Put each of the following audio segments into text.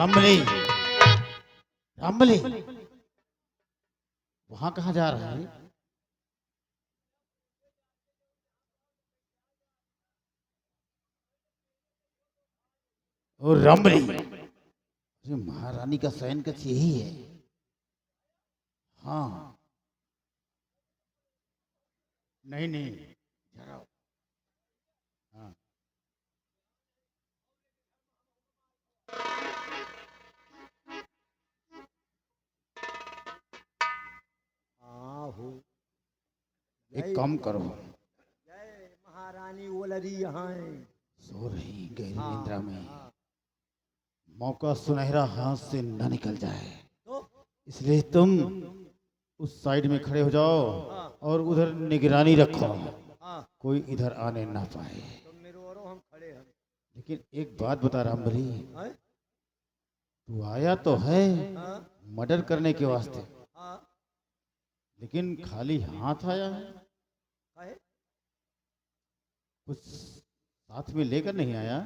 रामबली, रामबली, वहां कहाँ जा रहा है? और रामबली, अरे महारानी का शयन कक्ष यही है। हाँ, नहीं नहीं, जरा, हाँ। आहो। एक काम करो, जय महारानी ओलरी यहाँ है। सो रही गहरी हाँ, निद्रा में, हाँ। मौका सुनहरा हाथ से न निकल जाए, तो इसलिए तुम उस साइड में खड़े हो जाओ हाँ, और उधर निगरानी रखो, हाँ, कोई इधर आने ना पाए। तुम मेरो और हम खड़े हैं। लेकिन एक बात बता रामबली, हैं? तू आया तो है हाँ, मर्डर करने के वास्ते, हाँ, लेकिन खाली हाथ आया है, काहे? कुछ साथ में लेकर नहीं आया?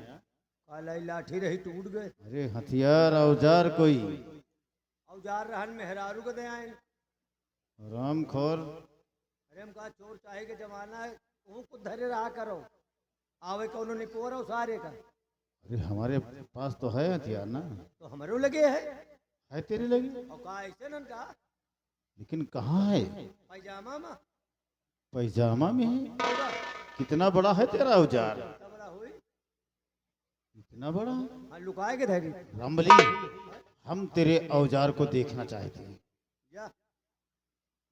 कालाई लाठी रही टूट गए। अरे हथियार औजार कोई? औजार रहन मेहरारू के दे आए। रामखोर, अरे हम कहा चोर चाहे के जमाना है, वो कुछ धरे रहा करो। आवे कौनो निपोरा सारे का। अरे हमारे पास तो है हथियार ना। तो हमारे लगे है तेरे लगे, और कहा ऐसे न कहा लेकिन कहाँ है? पैजामा में पैजामा में है? होगा। कितना बड़ा है तेरा औजार? कितना बड़ा हुई? कितना बड़ा? हाँ, लुकाए के धरी। रामबली, हम तेरे औजार को देखना चाहते हैं। या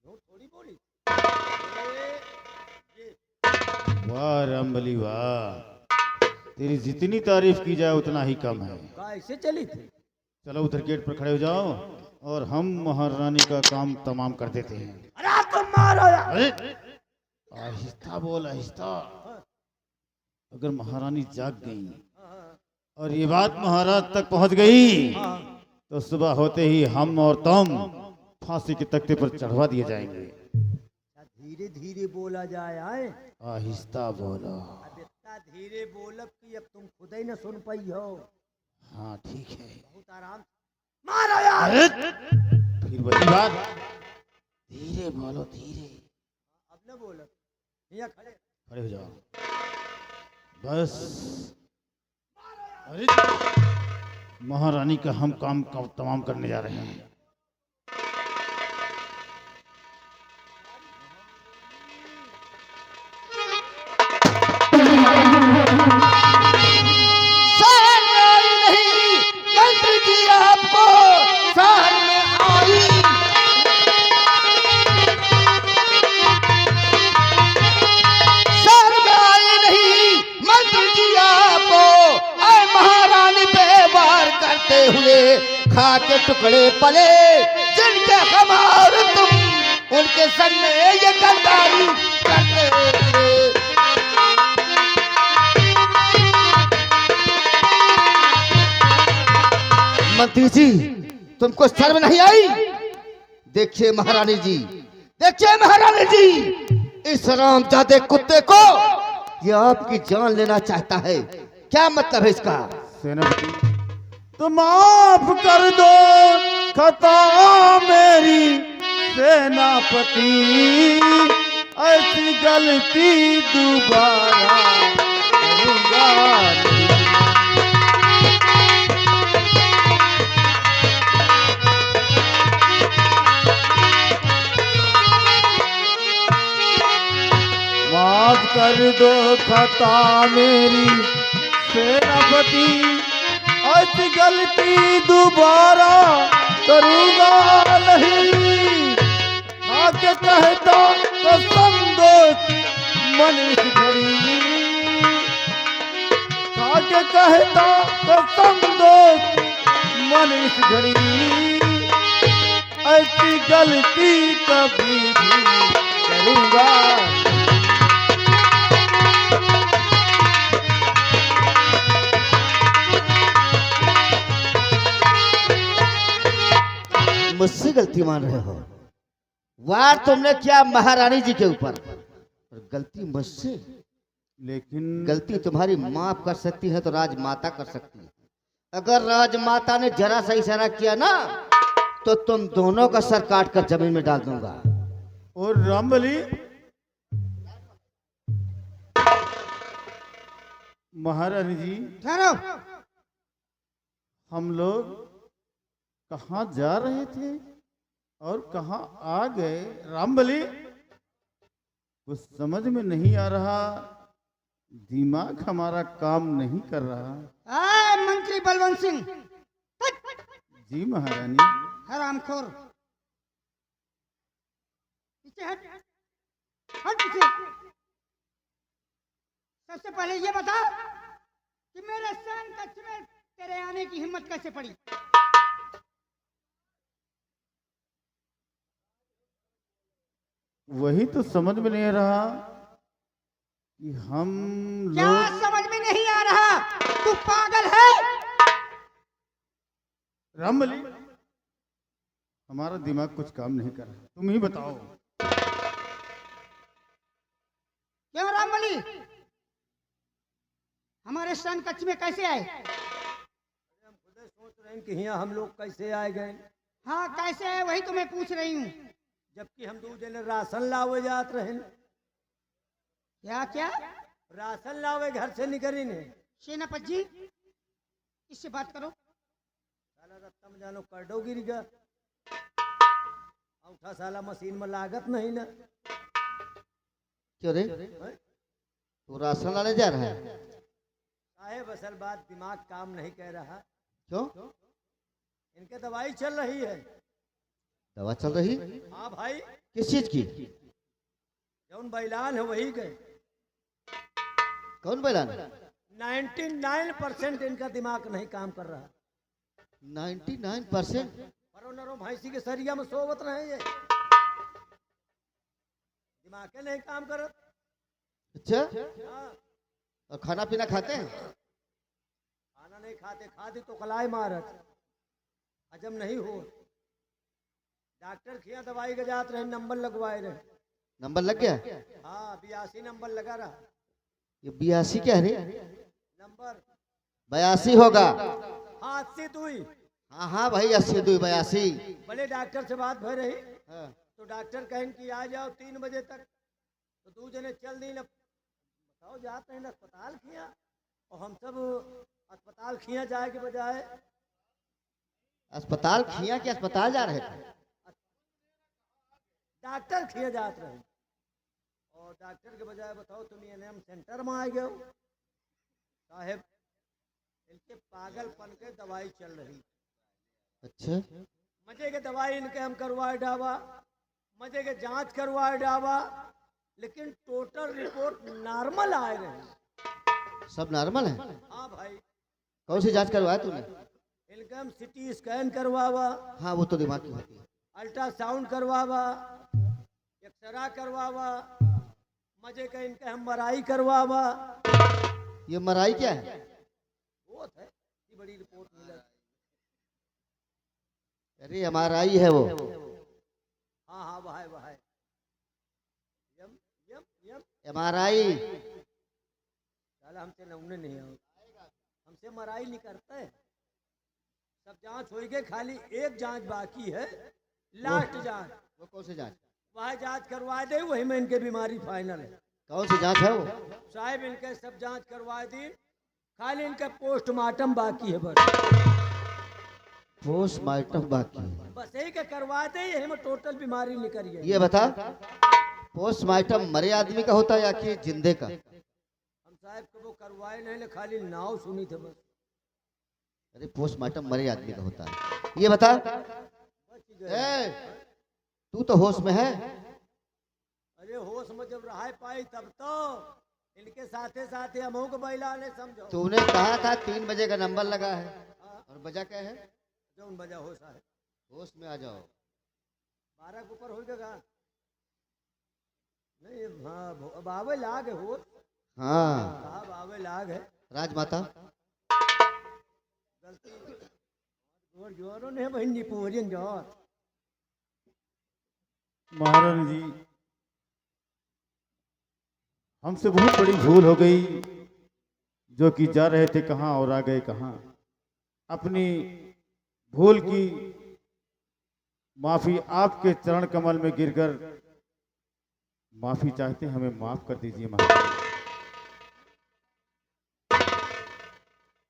झूठ थोड़ी बोली। ये वाह रामबली वाह, तेरी जितनी तारीफ की जाए उतना ही कम है। कहा ऐसे चली थी। चलो उधर गेट पर खड़े हो जाओ और हम महारानी का काम तमाम कर देते हैं। अरे तुम मारो यार। अरे आहिस्ता बोल, आहिस्ता। अगर महारानी जाग गई और ये बात महाराज तक पहुंच गई तो सुबह होते ही हम और तुम फांसी के तख्ते पर चढ़वा दिए जाएंगे। धीरे धीरे बोला जाए आए। आहिस्ता बोलो। अब इतना धीरे बोलब कि अब तुम खुद ही न सुन पाई हो। हाँ ठीक है। बहुत आराम। मारो यार। अरे फिर वही बात, धीरे बोलो धीरे। अब न बोलब, यहाँ खड़े। खड़े हो जाओ बस। अरे महारानी का हम काम तमाम करने जा रहे हैं। हुए खा के टुकड़े पले जिनके हमार तुम उनके संग में ये गद्दारी करते हुए। मंत्री जी, तुमको शर्म नहीं आई? देखिए महारानी जी, देखिए महारानी जी, इस रामजादे कुत्ते को ये आपकी जान लेना चाहता है। क्या मतलब है इसका? सेनापति, तो माफ कर दो खता मेरी सेनापति, ऐसी गलती दोबारा करूंगा नहीं। माफ कर दो खता मेरी सेनापति, ऐसी गलती दोबारा करूंगा नहीं। आके कहता तो संदोष मन इस घड़ी, आके कहता तो संदोष मन इस घड़ी, ऐसी गलती कभी भी करूंगा। मुझसे गलती मान रहे हो? वार तुमने किया महारानी जी के ऊपर, और गलती मुझसे? लेकिन गलती तुम्हारी माफ कर सकती है तो राजमाता कर सकती है, अगर राजमाता ने जरा सा इशारा किया ना तो तुम दोनों का सर काट कर जमीन में डाल दूंगा। और रामबली, महारानी जी, ठहरो। हम लोग कहाँ जा रहे थे और कहाँ आ गए? रामबली, कुछ समझ में नहीं आ रहा, दिमाग हमारा काम नहीं कर रहा। मंत्री बलवंत सिंह, जी महारानी। हरामखोर, पीछे हट, हट पीछे। सबसे पहले ये बता कि मेरे सन कच्छ में तेरे आने की हिम्मत कैसे पड़ी? वही तो समझ में नहीं आ रहा कि हम क्या लोग। समझ में नहीं आ रहा? तू पागल है? रामबली, हमारा दिमाग कुछ काम नहीं कर रहा, तुम ही बताओ। क्यों रामबली, हमारे सन कच्छ में कैसे आए? हम खुद सोच रहे हैं कि यहाँ हम लोग कैसे आए गए, हाँ कैसे आए वही तो मैं पूछ रही हूँ। जबकि हम दो जने राशन लावे जात रहे। क्या क्या? राशन लावे घर से निकली ने। सेनापति जी, इससे बात करो। साला रत्ता में जानो करडो गिर गया। औठा साला मशीन में लागत नहीं ना। क्यों रे, हैं? तू राशन लाने जा रहा है? साहेब असल बात दिमाग काम नहीं कह रहा। क्यों? इनके दवाई चल रही है। दवा चल रही? हाँ भाई, किस चीज की? जौन बैलान है वही गए। कौन बैलान? 99% इनका दिमाग नहीं काम कर रहा। 99%? परो नरो भैंसी के सरिया में सोवत रहे ये। दिमाग के नहीं काम करत। अच्छा, हाँ, और खाना पीना खाते हैं? खाना नहीं खाते, खाते तो कलाई मारत, हजम नहीं हो। डॉक्टर खिया दवाई के जात रहे, नंबर लगवाए रहे। नंबर लग गया? हाँ 82 नंबर लगा रहा। ये 82 क्या है रे? नंबर 82 होगा। हाथ से दुई। हाँ हाँ भाई, 80 2 82। भले डॉक्टर से बात भर रही हाँ। तो डॉक्टर कहें कि आ जाओ 3 बजे तक, तो दो जने चल दी न। बताओ जाते हैं अस्पताल खिया, और हम सब अस्पताल खिया जाए के बजाय अस्पताल खिया के अस्पताल जा रहे थे? डॉक्टर खिया जात रहे। और डॉक्टर के बजाय बताओ तुम एनएम सेंटर में आ गए हो। साहेब इनके पागलपन के दवाई चल रही। अच्छा, मजे के दवाई इनके हम करवाए डावा, मजे के जांच करवाए डावा, लेकिन टोटल रिपोर्ट नॉर्मल आए रहे। सब नॉर्मल है? हाँ भाई, कौन सी जांच करवाया तूने? इनका हम सिटी स्कैन करवावा, हाँ वो तो दिमाग की होती है। अल्ट्रासाउंड करवावा, एक्सरा करवावा, मजे का इनका हम मराई करवावा। ये मराई क्या है? वो है इतनी बड़ी रिपोर्ट मिला। अरे MRI है वो। हाँ हाँ वह है। यम यम यम MRI। साला हमसे नमूने नहीं आओ, हमसे मराई नहीं करता है। सब जांच हो गए, खाली एक जांच बाकी है, लास्ट जांच। वो कौन सी जांच? वह जांच करवा दे, वही में इनके बीमारी फाइनल है। कौन सी जांच है वो? साहब इनके सब जांच करवा दी, खाली इनका पोस्टमार्टम बाकी है बस। पोस्टमार्टम बाकी है? बस यही के करवा दे, यही में टोटल बीमारी निकल गई। ये बता, पोस्टमार्टम मरे आदमी का होता है या कि जिंदे का? हम साहब को वो करवाए नहीं, खाली नाव सुनी थे बस। अरे पोस्टमार्टम मरे आदमी का होता है। ये बता, तू तो होश में है? अरे होश में जब रहा पाई तब तो इनके साथे साथे हम को बैला ने समझो। तूने कहा था 3 बजे का नंबर लगा है, और बजा क्या है? जो उन बजा होश है। होश में आ जाओ। 12 के ऊपर हो गया नहीं? हाँ बावे लाग है होश। हाँ हाँ बावे लाग है। राजमाता, गलती जोर जोरों ने बहनी पूरी जोर। महारानी जी, हमसे बहुत बड़ी भूल हो गई, जो कि जा रहे थे कहाँ और आ गए कहाँ। अपनी भूल की माफी आपके चरण कमल में गिरकर माफी चाहते हैं, हमें माफ कर दीजिए महाराज।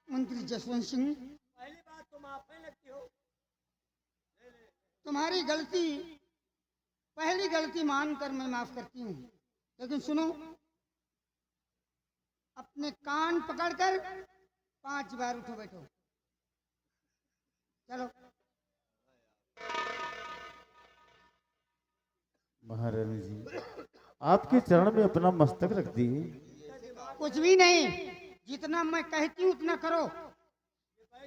मंत्री जसवंत सिंह, पहली बात तो माफी लगती हो। तुम्हारी गलती, पहली गलती मानकर मैं माफ करती हूँ, लेकिन सुनो, अपने कान पकड़कर 5 बार उठो बैठो। चलो। महारानी जी, आपके चरण में अपना मस्तक रख दिए। कुछ भी नहीं, जितना मैं कहती हूँ उतना करो,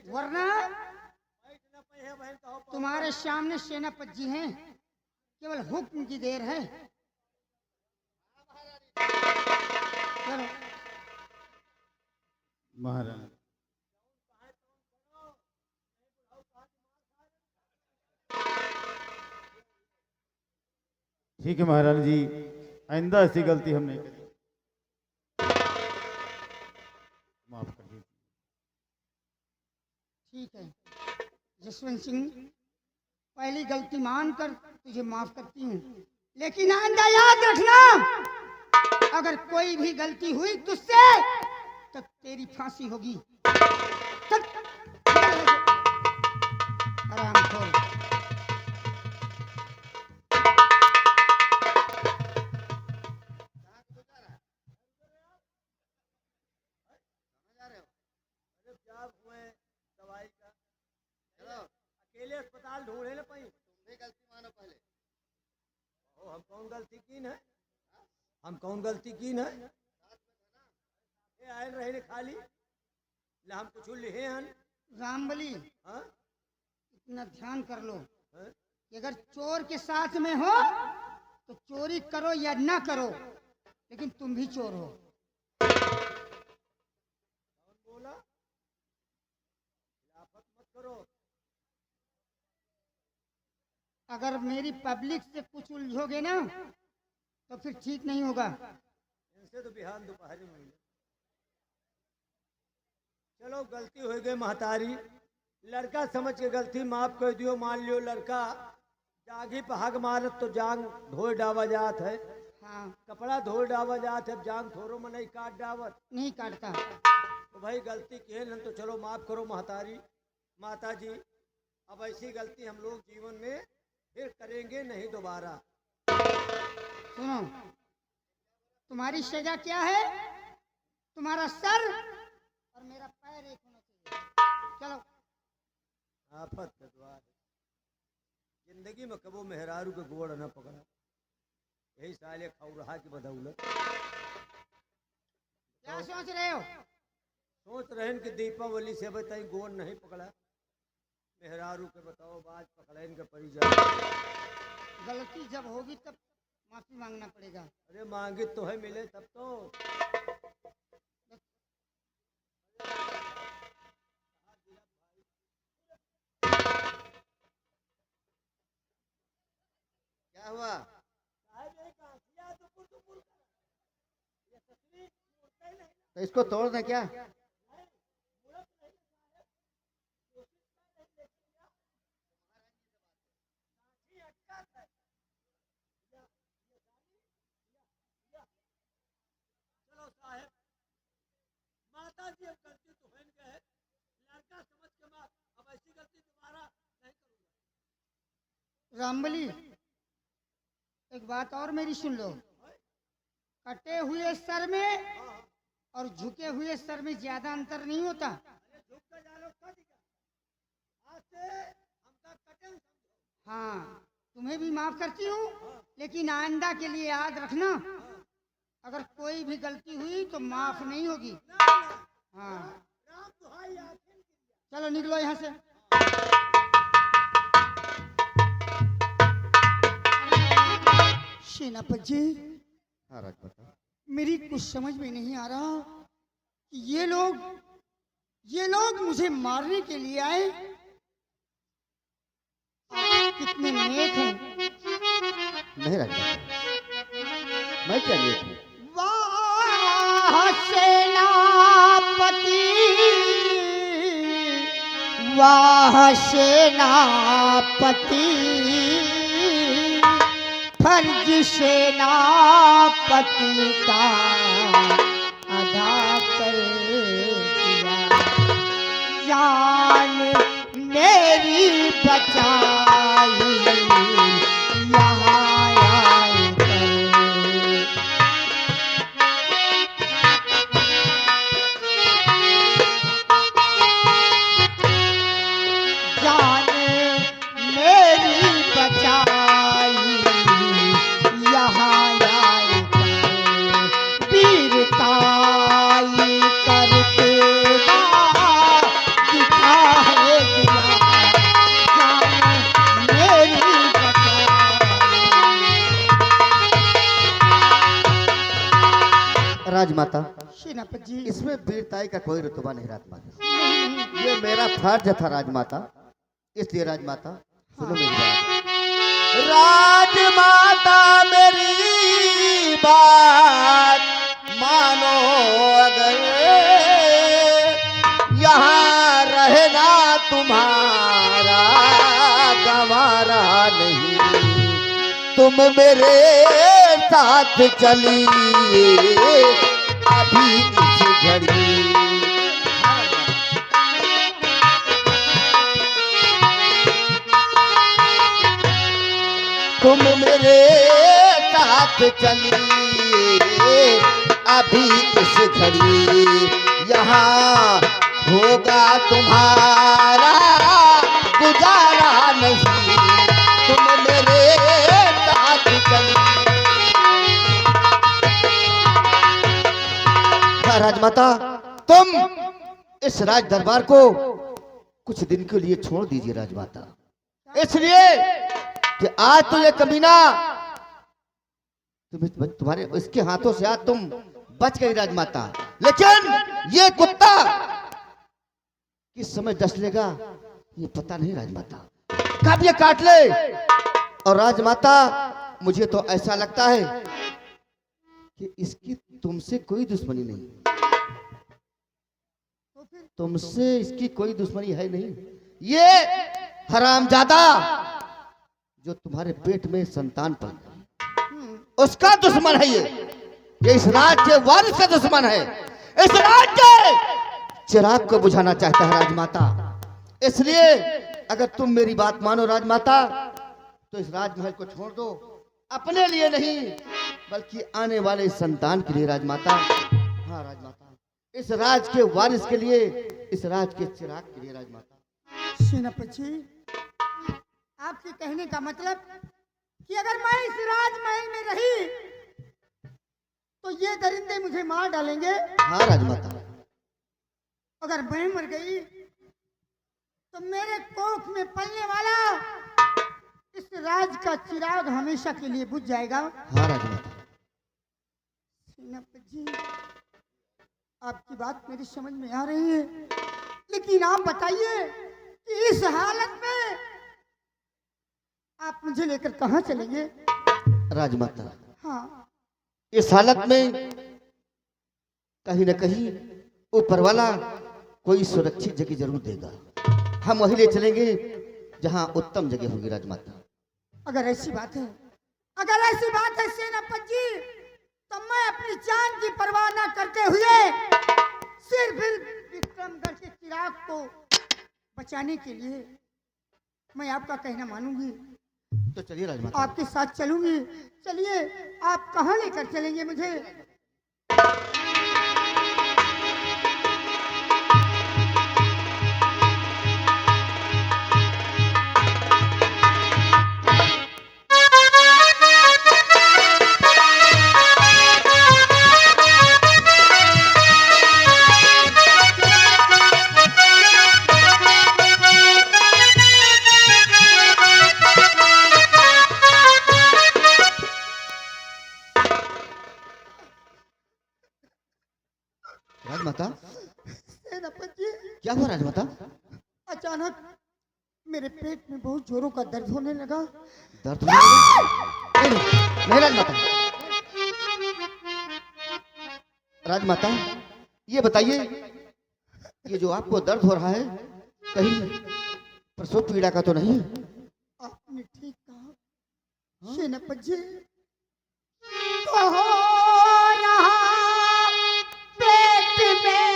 वरना तुम्हारे सामने सेनापति जी हैं, केवल हुक्म की देर है। चलो। महारानी, ठीक है महारानी जी, आइंदा ऐसी गलती हम नहीं करेंगे, माफ कर दीजिए। ठीक है जसवंत सिंह, पहली गलती मानकर तुझे माफ करती हूँ, लेकिन आइंदा याद रखना, अगर कोई भी गलती हुई तुझसे तो तेरी फांसी होगी। चल, आराम खोल। अरे क्या हुए दवाई का? चलो अकेले अस्पताल ढूंढे ना पाई। तुम भी गलती मानो पहले। ओ हम कौन गलती की न? हम कौन गलती की न? ये आयल रहे ने खाली ला हम कुछ लिहे हन। रामबली, हाँ इतना ध्यान कर लो हाँ? कि अगर चोर के साथ में हो तो चोरी करो या ना करो, लेकिन तुम भी चोर हो। कौन बोला? खिलाफत मत करो। अगर मेरी पब्लिक से कुछ उलझोगे ना तो फिर ठीक नहीं होगा। इनसे तो बिहान दोपहर में मिले। चलो गलती हो गई महतारी, लड़का समझ के गलती माफ कर दियो। मान लियो लड़का जागी पहाग मारत तो जांग धोए डावा जात है, हाँ, कपड़ा धोए डावा जात है, जांग थोरो में नहीं काट डावत। नहीं काटता। तो भाई गलती की है तो चलो माफ करो महतारी। माता जी, अब ऐसी गलती हम लोग जीवन में फिर करेंगे नहीं दोबारा। सुनो, तुम्हारी सजा क्या है? तुम्हारा सर और मेरा पैर एक होना चाहिए। चलो। आफत का द्वार जिंदगी में कबो मेहरारू के गोड़ न पकड़ा, यही साले खौरहा की बदौलत। क्या सोच रहे हो? सोच रहे हैं कि दीपावली से बताई गोड़ नहीं पकड़ा, मेहरारू के बताओ बाज पकड़ेन के परी जाए। गलती जब होगी तब माफी मांगना पड़ेगा। अरे मांगे तो है, मिले तब तो। क्या हुआ? तो इसको तोड़ दें क्या? चलो साहब, माता जी अब गलती तो है गए, लड़का समझ के मार, अब ऐसी गलती दोबारा नहीं करूंगा। रामबली, एक बात और मेरी सुन लो। कटे हुए सर में और झुके हुए सर में ज्यादा अंतर नहीं होता। अरे झुक कर जानो कट गया। आज से हमका कटन समझो। हाँ, तुम्हें भी माफ करती हूँ, लेकिन आइंदा के लिए याद रखना, अगर कोई भी गलती हुई तो माफ नहीं होगी। हाँ, राम दुहाई आखिर चलो निकलो यहाँ से। सेनापति जी, हाँ राजपता, मेरी कुछ समझ में नहीं आ रहा कि ये लोग मुझे मारने के लिए आए। आप कितने नेक हैं। नहीं राजपता, मैं क्या लेट हूँ? वाह सेनापति, वाह सेनापति फर्ज सेनापति का अदा कर दिया, जान मेरी बचाई यहाँ आकर। जान मेरी बचाई यहाँ आकर, वीरताई करके दिखा है दिया, जान मेरी बचाई। राजमाता, सेनापति जी, इसमें वीरताई का कोई रुतबा नहीं राजमाता। ये मेरा फर्ज था राजमाता, इसलिए राजमाता सुनो मेरी बात। राजमाता मेरी बात मानो, अगर यहाँ रहना तुम्हारा गवारा नहीं, तुम मेरे साथ चलिए अभी इस घड़ी। तुम मेरे साथ चलिए अभी इस घड़ी, यहाँ होगा तुम्हारा गुजारा नहीं, तुम मेरे साथ चलिए। हाँ राजमाता, तुम इस राज दरबार को कुछ दिन के लिए छोड़ दीजिए राजमाता, इसलिए कि आज तो ये कमीना तुम्हारे इसके हाथों से आज तुम बच गई राजमाता, लेकिन ये कुत्ता किस समय डस लेगा ये पता नहीं राजमाता, कब ये काट ले। और राजमाता मुझे तो ऐसा लगता है कि इसकी तुमसे कोई दुश्मनी नहीं, तुमसे इसकी कोई दुश्मनी है नहीं। ये हरामजादा जो तुम्हारे पेट में संतान पर उसका दुश्मन है, ये इस राज के वारिस का दुश्मन है, इस राज के चिराग को बुझाना चाहता है राजमाता। इसलिए अगर तुम मेरी बात मानो राजमाता, तो इस राजमहल को छोड़ दो, अपने लिए नहीं बल्कि आने वाले संतान के लिए राजमाता। हाँ राजमाता, इस राज के वारिस के लिए, इस राज के चिराग के लिए राजमाता। सेनापति जी, आपके कहने का मतलब कि अगर मैं इस राजमहल में रही तो ये दरिंदे मुझे मार डालेंगे। हाँ राजमाता। अगर मैं मर गई तो मेरे कोख में पलने वाला इस राज का चिराग हमेशा के लिए बुझ जाएगा। हाँ राजमाता। सेनापति जी, आपकी बात मेरी समझ में आ रही है, लेकिन आप बताइए कि इस हालत में आप मुझे लेकर कहाँ चलेंगे? राजमाता, हाँ, इस हालत में कहीं न कहीं ऊपर वाला कोई सुरक्षित जगह जरूर देगा, हम वहीं ले चलेंगे जहां उत्तम जगह होगी राजमाता। अगर ऐसी बात है, अगर ऐसी बात है सेनापति जी, तो मैं अपनी जान की परवाह न करते हुए सिर्फ विक्रमगढ़ के चिराग को बचाने के लिए मैं आपका कहना मानूंगी। तो चलिए राजमाता, आपके साथ चलूंगी। चलिए, आप कहाँ लेकर चलेंगे मुझे? राजमाता सेनापति जी, क्या हुआ राजमाता? अचानक मेरे पेट में बहुत जोरों का दर्द होने लगा। दर्द होने लगा? नहीं राजमाता। राजमाता, ये बताइए, ये जो आपको दर्द हो रहा है, कहीं प्रसव पीड़ा का तो नहीं? आपने ठीक कहा सेनापति जी। तो हो रहा पेट में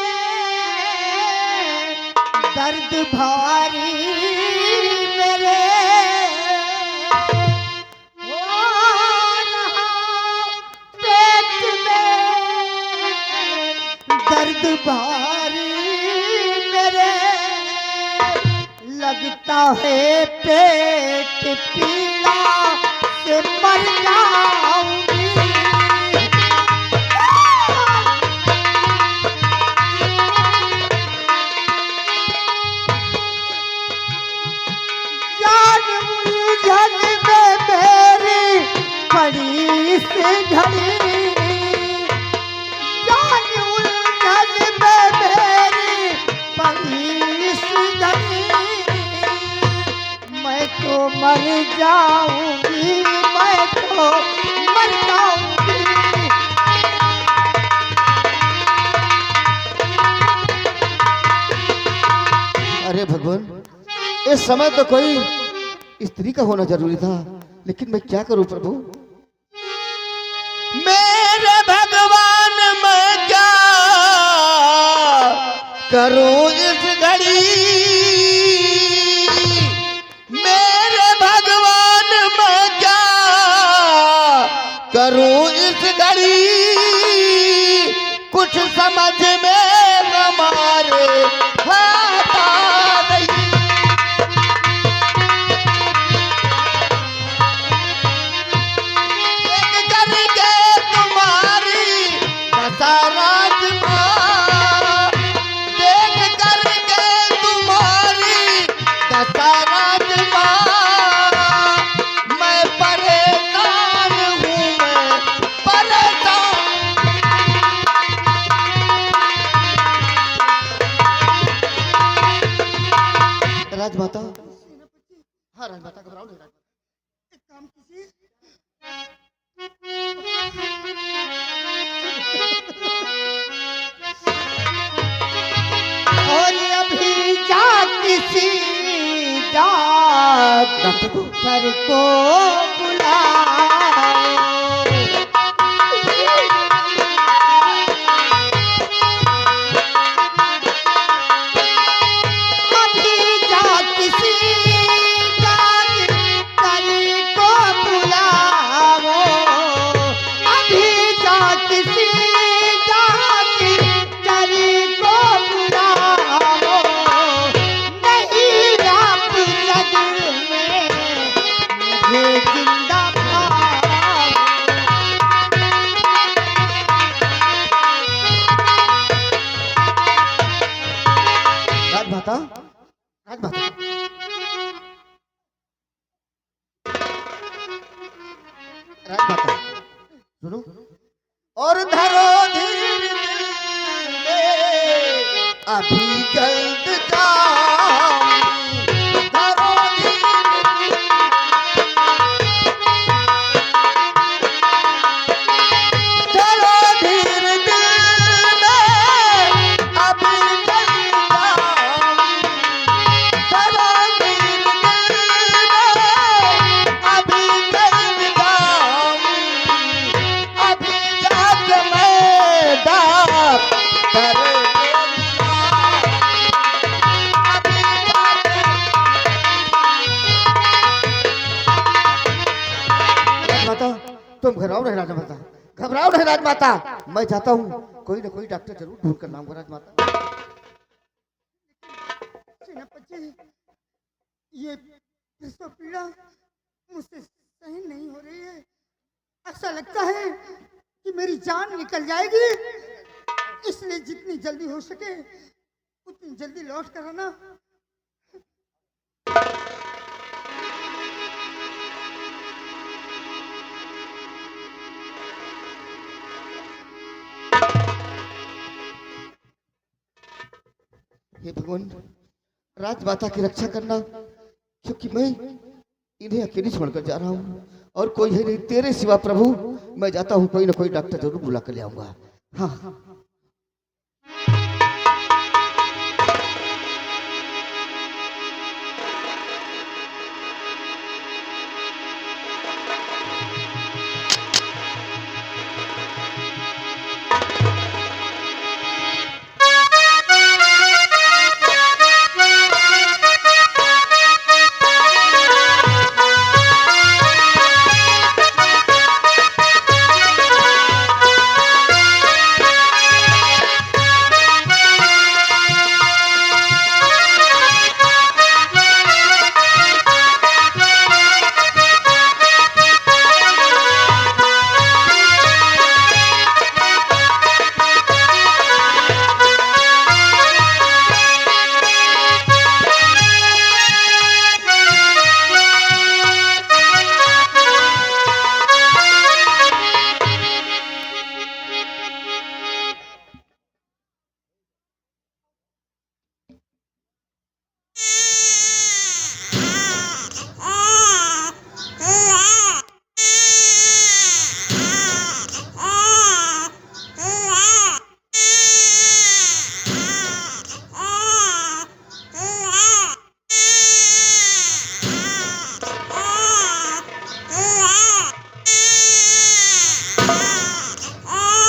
दर्द भारी मेरे, हो रहा पेट में दर्द भारी मेरे, लगता है पेट पीड़ा से मर जाऊंगी। जान उलझन में मेरी पड़ी से घड़ी, जान उलझन में मेरी पड़ी से घड़ी, मैं तो मर जाऊंगी, मैं तो मर जाऊंगी। अरे भगवान, इस समय तो कोई स्त्री का होना जरूरी था, लेकिन मैं क्या करूं प्रभु? मेरे भगवान मैं क्या करूं इस घड़ी, मेरे भगवान मैं क्या करूं इस घड़ी, कुछ समझ में हमारे आता नहीं। देख करके तुम्हारी दशा राजमा, देख करके तुम्हारी दशा राजमा, मैं परेशान हूँ, मैं परेशान। राजमाता, हाँ राजमाता, घबराओ नहीं राजमाता। एक काम कीजिए, और अभी जा किसी डॉक्टर को बुलाओ। अभी जा किसी डॉक्टर को बुलाओ, अभी जा किसी डॉक्टर को बुलाओ, नहीं आप जग में मुझे जिंदा पाओ। राजमाता, राजमाता, राजमाता सुनो, और धरो धीर दिल में अभी जल्द जाऊं, धरो धीर, धरो धीर दिल में अभी जल्द जाऊं, धरो धीर दिल में अभी जल्द जाऊं, अभी जाके मैं डॉक्टर को बुलाऊं, अभी जाके। राजमाता, तुम घबराओ नहीं राजमाता, घबराओ नहीं राजमाता, मैं जाता हूँ, कोई ना कोई डॉक्टर जरूर ढूंढ कर लाऊंगा राजमाता। सेनापति जी, ये प्रसव पीड़ा मुझसे सहन नहीं हो रही है। ऐसा लगता है कि मेरी जान निकल जाएगी, इसलिए जितनी जल्दी हो सके उतनी जल्दी लौट कर आना। हे भगवान, राजमाता की रक्षा करना, क्योंकि मैं इन्हें अकेले छोड़कर जा रहा हूँ और कोई है नहीं तेरे सिवा प्रभु। मैं जाता हूँ, कोई ना कोई डॉक्टर जरूर बुला कर ले आऊंगा। हाँ